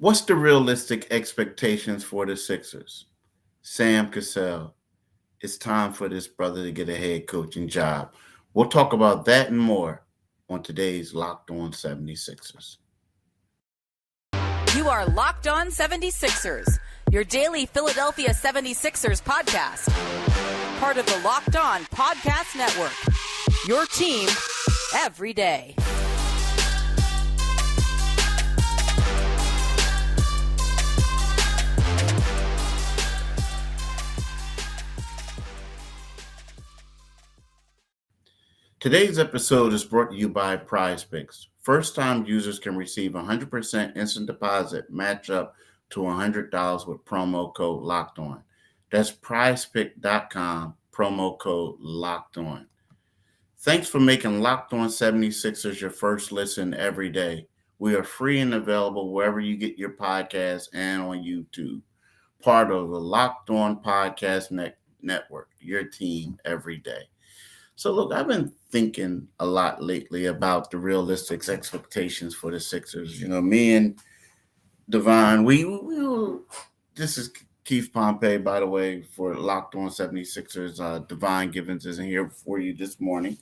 What's the realistic expectations for the Sixers? Sam Cassell. It's time for this brother to get a head coaching job. We'll talk about that and more on today's Locked On 76ers. You are Locked On 76ers, your daily Philadelphia 76ers podcast. Part of the Locked On Podcast Network. Your team every day. Today's episode is brought to you by PrizePicks. First-time users can receive 100% instant deposit match up to $100 with promo code LOCKEDON. That's PrizePick.com, promo code LOCKEDON. Thanks for making Locked On 76ers your first listen every day. We are free and available wherever you get your podcasts and on YouTube. Part of the Locked On Podcast Network, your team every day. So, look, I've been thinking a lot lately about the realistic expectations for the Sixers. You know, me and Devon, this is Keith Pompey, by the way, for Locked On 76ers. Devon Givens isn't here for you this morning.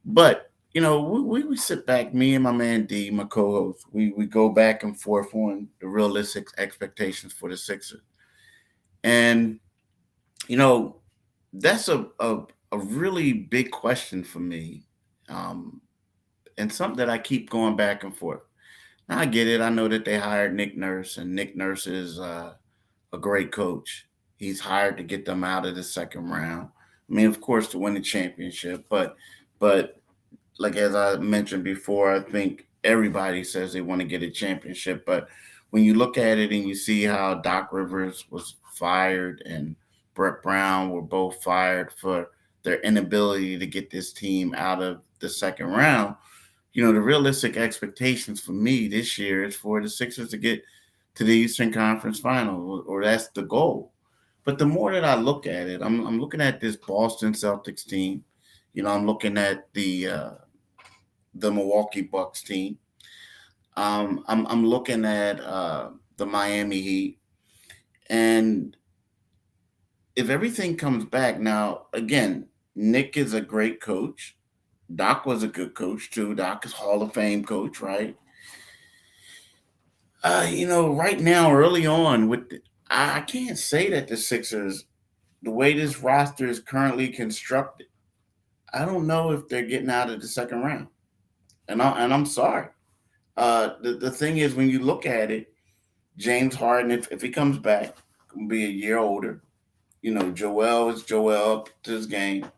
But, you know, we sit back, me and my man D, my co-host, we go back and forth on the realistic expectations for the Sixers. And, you know, that's a really big question for me, and something that I keep going back and forth. Now, I get it. I know that they hired Nick Nurse, and Nick Nurse is a great coach. He's hired to get them out of the second round. I mean, of course, to win the championship, but like as I mentioned before, I think everybody says they want to get a championship. But when you look at it and you see how Doc Rivers was fired and Brett Brown were both fired for their inability to get this team out of the second round, you know, the realistic expectations for me this year is for the Sixers to get to the Eastern Conference Final, or that's the goal. But the more that I look at it, I'm looking at this Boston Celtics team. You know, I'm looking at the Milwaukee Bucks team. I'm looking at the Miami Heat, and if everything comes back now, again, Nick is a great coach. Doc was a good coach too. Doc is Hall of Fame coach, right? You know, right now, early on, I can't say that the Sixers, the way this roster is currently constructed, I don't know if they're getting out of the second round. And I'm sorry. The thing is, when you look at it, James Harden, if he comes back, will be a year older. You know, Joel is Joel up to his game.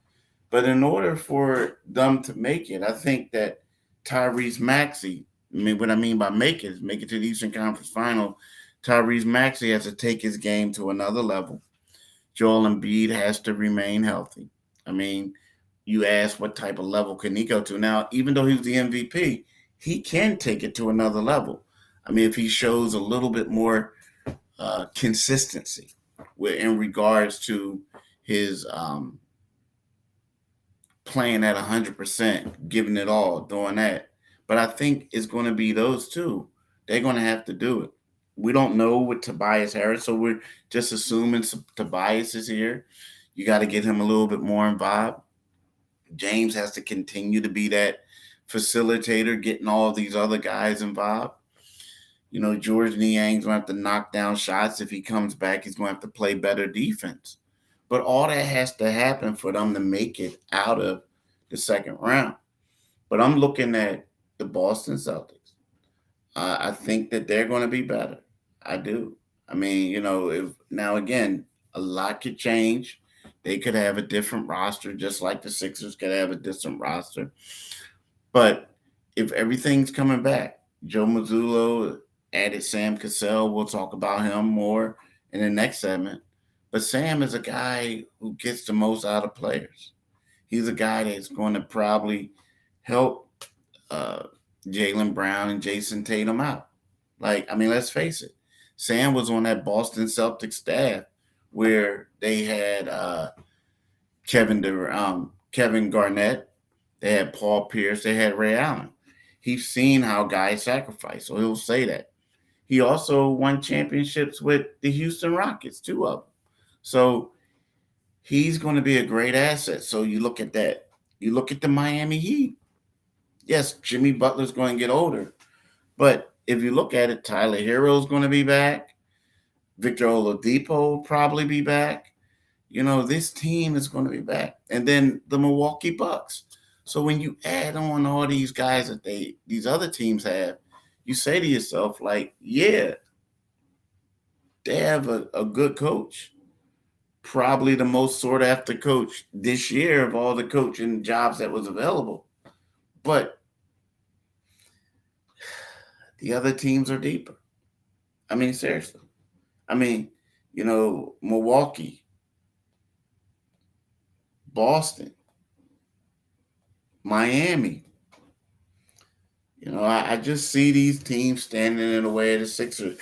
But in order for them to make it, I think that Tyrese Maxey, what I mean by make it to the Eastern Conference Final, Tyrese Maxey has to take his game to another level. Joel Embiid has to remain healthy. I mean, you ask what type of level can he go to. Now, even though he's the MVP, he can take it to another level. I mean, if he shows a little bit more consistency in regards to his playing at 100%, giving it all, doing that. But I think it's going to be those two. They're going to have to do it. We don't know with Tobias Harris, so we're just assuming Tobias is here. You got to get him a little bit more involved. James has to continue to be that facilitator, getting all these other guys involved. You know, George Niang's going to have to knock down shots. If he comes back, he's going to have to play better defense. But all that has to happen for them to make it out of the second round. But I'm looking at the Boston Celtics. I think that they're going to be better. I do. I mean, you know, now again, a lot could change. They could have a different roster, just like the Sixers could have a different roster. But if everything's coming back, Joe Mazzulla added Sam Cassell. We'll talk about him more in the next segment. But Sam is a guy who gets the most out of players. He's a guy that's going to probably help Jaylen Brown and Jason Tatum out. Like, I mean, let's face it. Sam was on that Boston Celtics staff where they had Kevin Garnett, they had Paul Pierce, they had Ray Allen. He's seen how guys sacrifice, so he'll say that. He also won championships with the Houston Rockets, two of them. So he's going to be a great asset. So you look at that. You look at the Miami Heat. Yes, Jimmy Butler's going to get older. But if you look at it, Tyler Hero's going to be back. Victor Oladipo will probably be back. This team is going to be back. And then the Milwaukee Bucks. So when you add on all these guys that these other teams have, you say to yourself, like, yeah, they have a good coach. Probably the most sought after coach this year of all the coaching jobs that was available. But the other teams are deeper. I mean, seriously. I mean, Milwaukee, Boston, Miami. I just see these teams standing in the way of the Sixers,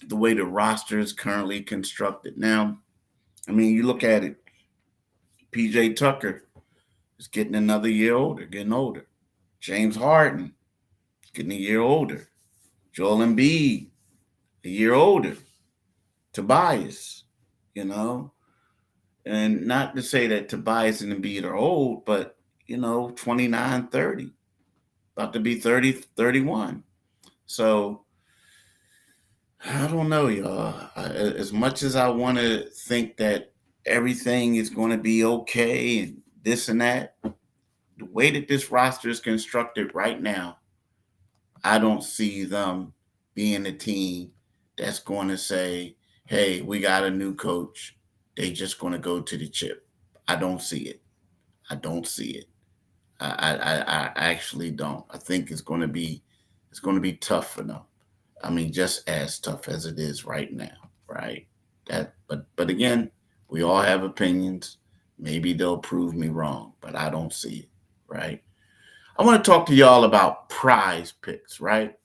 the way the roster is currently constructed. Now, I mean, you look at it, PJ Tucker is getting another year older, getting older. James Harden is getting a year older. Joel Embiid, a year older. Tobias, you know, and not to say that Tobias and Embiid are old, but 29, 30, about to be 30, 31. So I don't know, y'all. As much as I want to think that everything is going to be okay and this and that, the way that this roster is constructed right now, I don't see them being a team that's going to say, hey, we got a new coach. They just going to go to the chip. I don't see it. I don't see it. I actually don't. I think it's going to be tough for them. I mean, just as tough as it is right now, right? But again, we all have opinions. Maybe they'll prove me wrong, but I don't see it, right? I want to talk to y'all about prize picks, right?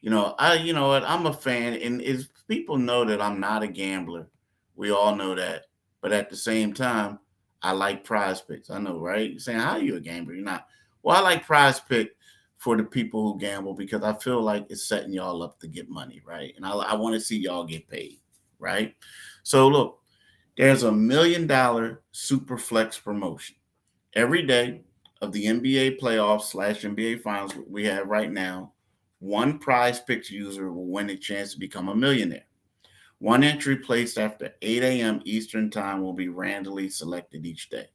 You know what, I'm a fan, and if people know that I'm not a gambler, we all know that. But at the same time, I like prize picks. I know, right? You're saying, how are you a gambler? You're not. Well, I like prize pick for the people who gamble because I feel like it's setting y'all up to get money, right? And I want to see y'all get paid, right? So look, there's $1 million super flex promotion every day of the NBA playoffs / NBA finals we have right now. One prize picks user will win a chance to become a millionaire. One entry placed after 8 a.m. Eastern Time will be randomly selected each day.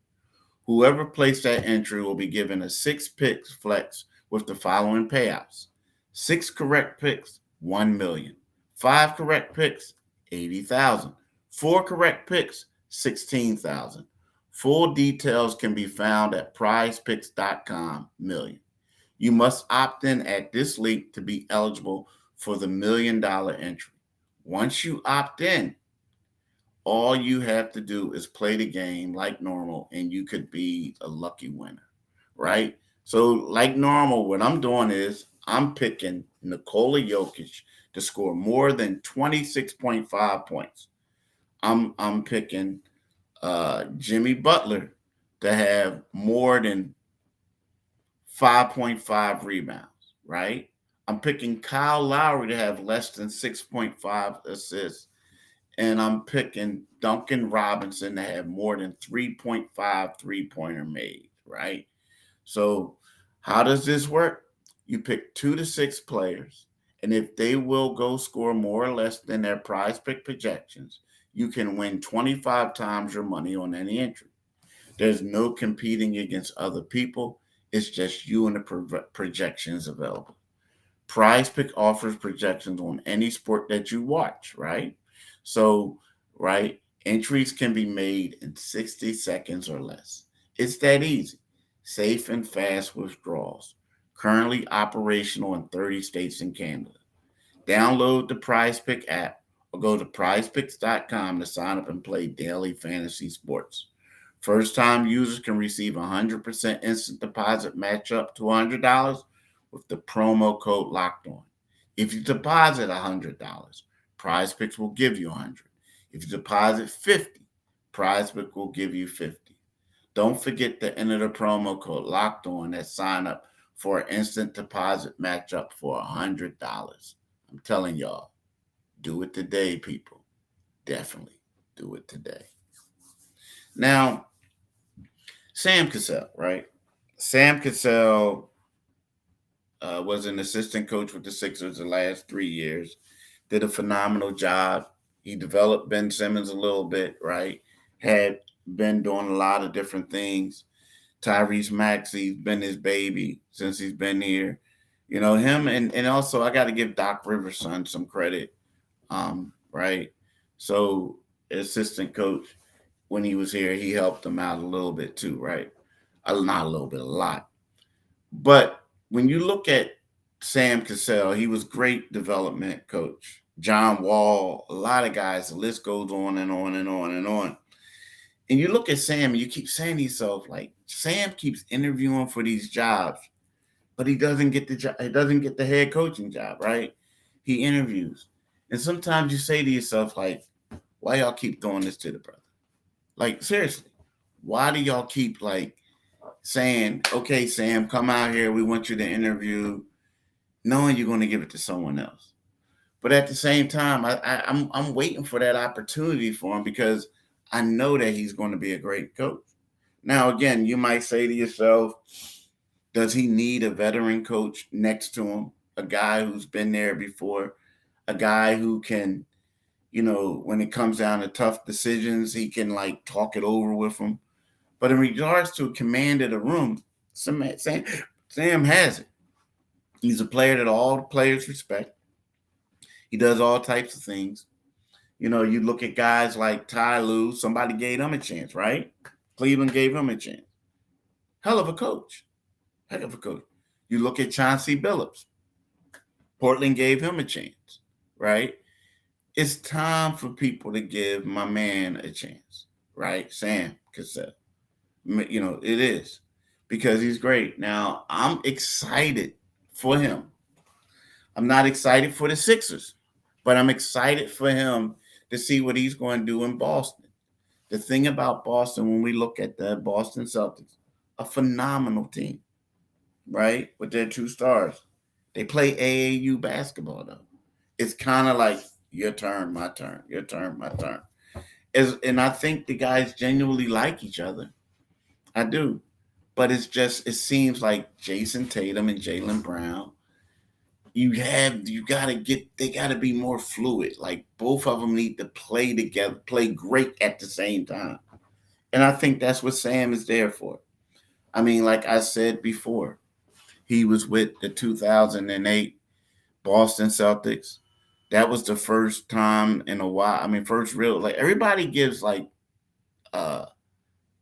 Whoever placed that entry will be given a 6 picks flex with the following payouts: 6 correct picks, 1 million; 5 correct picks, 80,000; 4 correct picks, 16,000. Full details can be found at prizepicks.com/million. You must opt in at this link to be eligible for the $1 million entry. Once you opt in, all you have to do is play the game like normal and you could be a lucky winner, right? So, like normal, what I'm doing is I'm picking Nikola Jokic to score more than 26.5 points. I'm picking Jimmy Butler to have more than 5.5 rebounds, right? I'm picking Kyle Lowry to have less than 6.5 assists. And I'm picking Duncan Robinson to have more than 3.5 three-pointer made, right? So how does this work? You pick 2 to 6 players, and if they will go score more or less than their prize pick projections, you can win 25 times your money on any entry. There's no competing against other people. It's just you and the projections available. Prize Pick offers projections on any sport that you watch, right? So, right, entries can be made in 60 seconds or less. It's that easy. Safe and fast withdrawals. Currently operational in 30 states and Canada. Download the Prize Pick app or go to prizepicks.com to sign up and play daily fantasy sports. First time users can receive a 100% instant deposit match up to $100 with the promo code locked on. If you deposit $100, Prize Picks will give you 100. If you deposit 50, Prize Pick will give you 50. Don't forget to enter the promo code locked on at sign up for an instant deposit match up for $100. I'm telling y'all, do it today, people. Definitely do it today. Now, Sam Cassell, right? Sam Cassell was an assistant coach with the Sixers the last 3 years. Did a phenomenal job. He developed Ben Simmons a little bit, right? Had been doing a lot of different things. Tyrese Maxey's been his baby since he's been here. You know, him and also I got to give Doc Rivers' son some credit, right? So, assistant coach, when he was here, he helped him out a little bit too, right? Not a little bit, a lot. But when you look at Sam Cassell, he was great development coach. John Wall, a lot of guys, the list goes on and on and on and on. And you look at Sam and you keep saying to yourself, like, Sam keeps interviewing for these jobs, but he doesn't get the job, he doesn't get the head coaching job, right? He interviews. And sometimes you say to yourself, like, why y'all keep doing this to the brother? Like, seriously, why do y'all keep like saying, okay, Sam, come out here, we want you to interview, knowing you're going to give it to someone else? But at the same time, I'm waiting for that opportunity for him because I know that he's going to be a great coach. Now, again, you might say to yourself, does he need a veteran coach next to him? A guy who's been there before, a guy who can, you know, when it comes down to tough decisions, he can like talk it over with him. But in regards to command of the room, Sam has it. He's a player that all the players respect. He does all types of things. You know, you look at guys like Ty Lue, somebody gave him a chance, right? Cleveland gave him a chance. Hell of a coach. Heck of a coach. You look at Chauncey Billups. Portland gave him a chance, right? It's time for people to give my man a chance, right? Sam Cassell. You know, it is because he's great. Now, I'm excited for him. I'm not excited for the Sixers, but I'm excited for him to see what he's going to do in Boston. The thing about Boston, when we look at the Boston Celtics, a phenomenal team, right? With their two stars. They play AAU basketball, though. It's kind of like your turn, my turn, your turn, my turn. And I think the guys genuinely like each other. I do. But it seems like Jason Tatum and Jaylen Brown, they gotta be more fluid. Like both of them need to play together, play great at the same time. And I think that's what Sam is there for. I mean, like I said before, he was with the 2008 Boston Celtics. That was the first time in a while. I mean, first real, like everybody gives like uh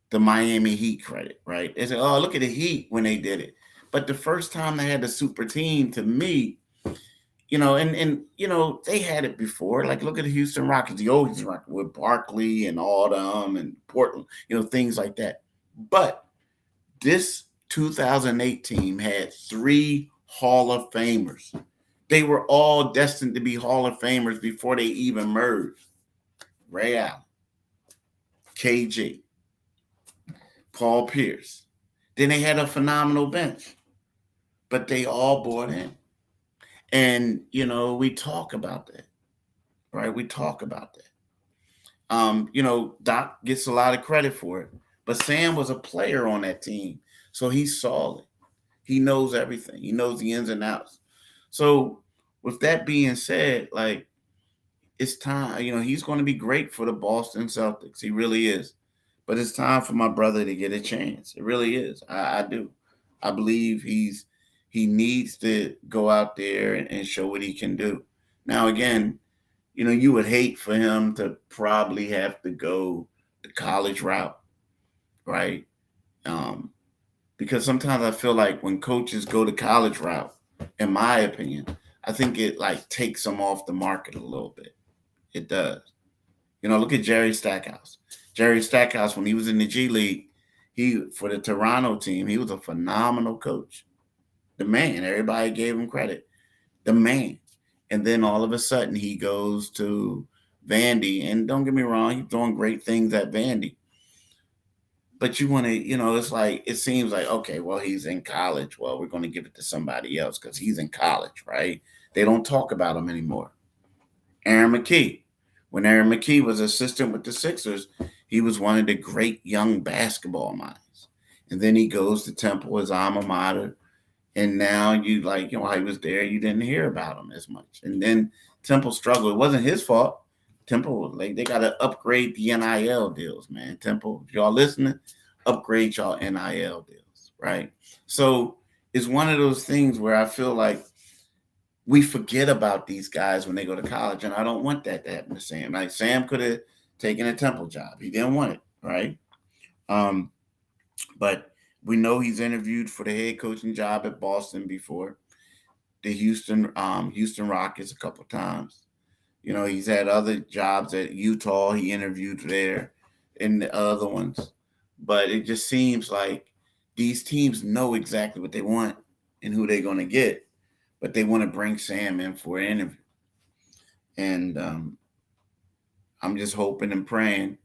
the Miami Heat credit, right? They say, "Oh, look at the Heat when they did it." But the first time they had the super team, to me, you know, and you know, they had it before. Like, look at the Houston Rockets, the old Houston Rockets with Barkley and all them and Portland, you know, things like that. But this 2008 team had three Hall of Famers. They were all destined to be Hall of Famers before they even merged. Ray Allen, KG, Paul Pierce. Then they had a phenomenal bench, but they all bought in. And, you know, we talk about that, right? We talk about that. You know, Doc gets a lot of credit for it, but Sam was a player on that team. So he's solid. He knows everything. He knows the ins and outs. So with that being said, like it's time, you know, he's going to be great for the Boston Celtics. He really is. But it's time for my brother to get a chance. It really is. I do. I believe he needs to go out there and show what he can do. Now again, you know, you would hate for him to probably have to go the college route, right? Um, because sometimes I feel like when coaches go the college route, in my opinion, I think it like takes them off the market a little bit. It does. You know, look at Jerry Stackhouse. Jerry Stackhouse, when he was in the G League, he for the Toronto team, he was a phenomenal coach. The man, everybody gave him credit. The man. And then all of a sudden he goes to Vandy. And don't get me wrong, he's doing great things at Vandy. But you want to, you know, it's like, it seems like, okay, well, he's in college. Well, we're going to give it to somebody else because he's in college, right? They don't talk about him anymore. Aaron McKee. When Aaron McKee was assistant with the Sixers, he was one of the great young basketball minds. And then he goes to Temple, his alma mater, and now while he was there, you didn't hear about him as much. And then Temple struggled. It wasn't his fault. Temple, they got to upgrade the NIL deals, man. Temple, if y'all listening, upgrade y'all NIL deals, right? So it's one of those things where I feel like we forget about these guys when they go to college, and I don't want that to happen to Sam. Like, Sam could have taken a Temple job. He didn't want it, right? But we know he's interviewed for the head coaching job at Boston before, the Houston Rockets a couple times. He's had other jobs at Utah. He interviewed there and the other ones. But it just seems like these teams know exactly what they want and who they're going to get. But they want to bring Sam in for an interview. And I'm just hoping and praying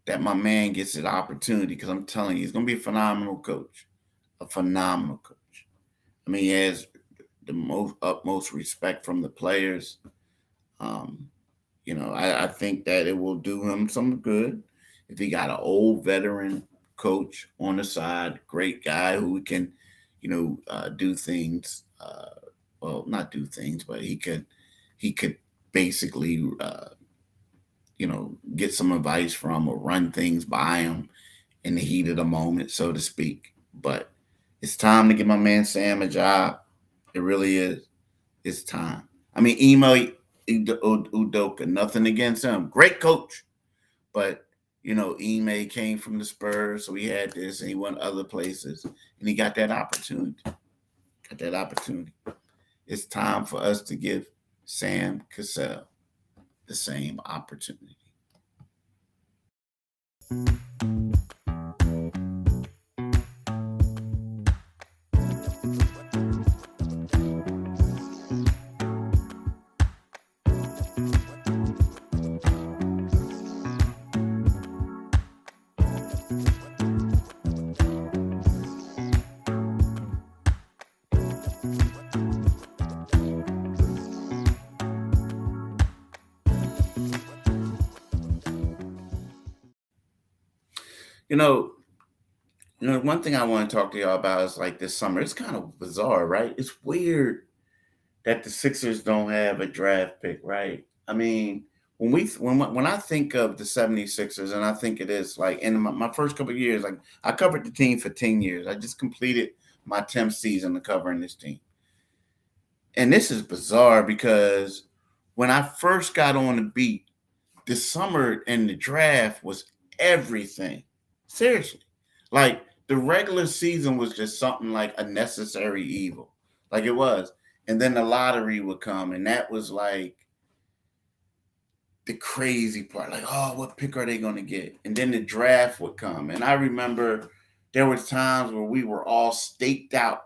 that my man gets an opportunity, because I'm telling you, he's going to be a phenomenal coach. A phenomenal coach. I mean, he has the utmost respect from the players. I think that it will do him some good if he got an old veteran coach on the side, great guy who can, do things. Well, not do things, but he could basically, get some advice from or run things by him in the heat of the moment, so to speak. But it's time to give my man Sam a job. It really is. It's time. I mean, Ime Udoka, nothing against him. Great coach. But, Ime came from the Spurs, so he had this, and he went other places, and he got that opportunity. It's time for us to give Sam Cassell the same opportunity. One thing I want to talk to y'all about is like this summer. It's kind of bizarre, right? It's weird that the Sixers don't have a draft pick, right? I mean, when I think of the 76ers, and I think it is like in my first couple of years, like I covered the team for 10 years. I just completed my 10th season of covering this team. And this is bizarre because when I first got on the beat, the summer and the draft was everything. Seriously. Like, the regular season was just something like a necessary evil. Like, it was. And then the lottery would come, and that was like the crazy part. Like, oh, what pick are they going to get? And then the draft would come. And I remember there were times where we were all staked out,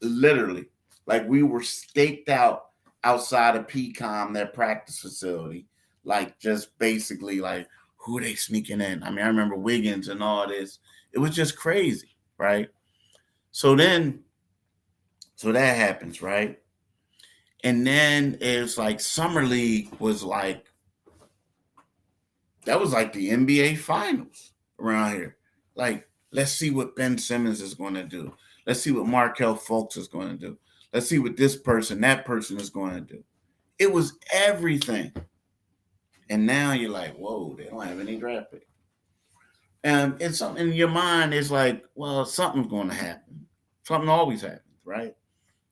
literally. Like, we were staked out outside of PCOM, their practice facility. Like, just basically, like, who are they sneaking in? I mean, I remember Wiggins and all this. It was just crazy, right? So that happens, right? And then it's like Summer League was like, that was like the NBA Finals around here. Like, let's see what Ben Simmons is going to do. Let's see what Markelle Fultz is going to do. Let's see what this person, that person is going to do. It was everything. And now you're like, whoa, they don't have any draft pick. And it's something in your mind is like, well, something's going to happen. Something always happens, right?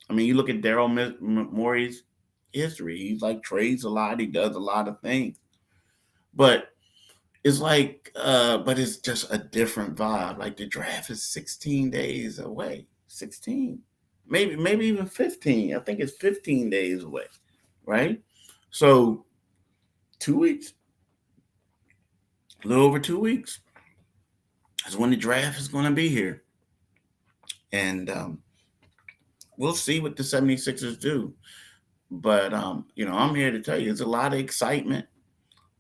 I mean, you look at Daryl Morey's history. He's like trades a lot. He does a lot of things. But it's like, but it's just a different vibe. Like, the draft is 16 days away. 16. Maybe even 15. I think it's 15 days away, right? So 2 weeks, a little over 2 weeks, is when the draft is going to be here. And we'll see what the 76ers do. But, I'm here to tell you, there's a lot of excitement,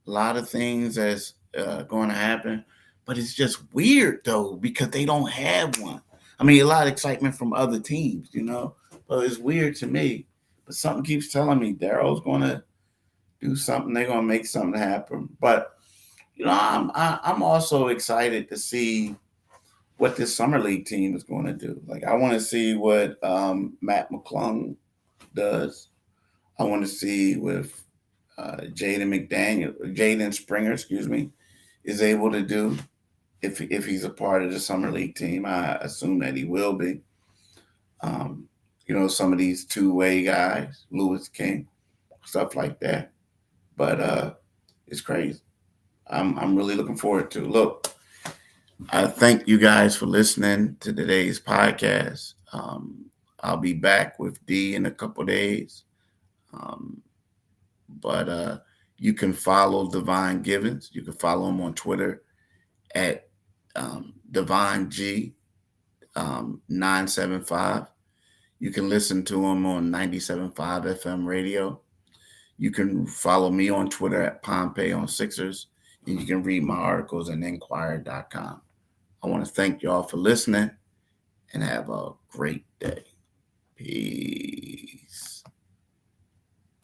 a lot of things that's going to happen. But it's just weird, though, because they don't have one. I mean, a lot of excitement from other teams, but it's weird to me But something keeps telling me Daryl's going to do something. They're going to make something happen. But I'm also excited to see what this summer league team is going to do. Like I want to see what Matt McClung does. I want to see with Jaden Springer, excuse me, is able to do if he's a part of the summer league team. I assume that he will be. Um, some of these two-way guys, Lewis King, stuff like that. But it's crazy. I'm really looking forward to. Look, I thank you guys for listening to today's podcast. I'll be back with D in a couple days. Um, but you can follow Divine Givens. You can follow him on Twitter at Divine G 975. You can listen to him on 97.5 FM radio. You can follow me on Twitter at Pompey on Sixers, and you can read my articles at Inquirer.com. I want to thank y'all for listening and have a great day. Peace.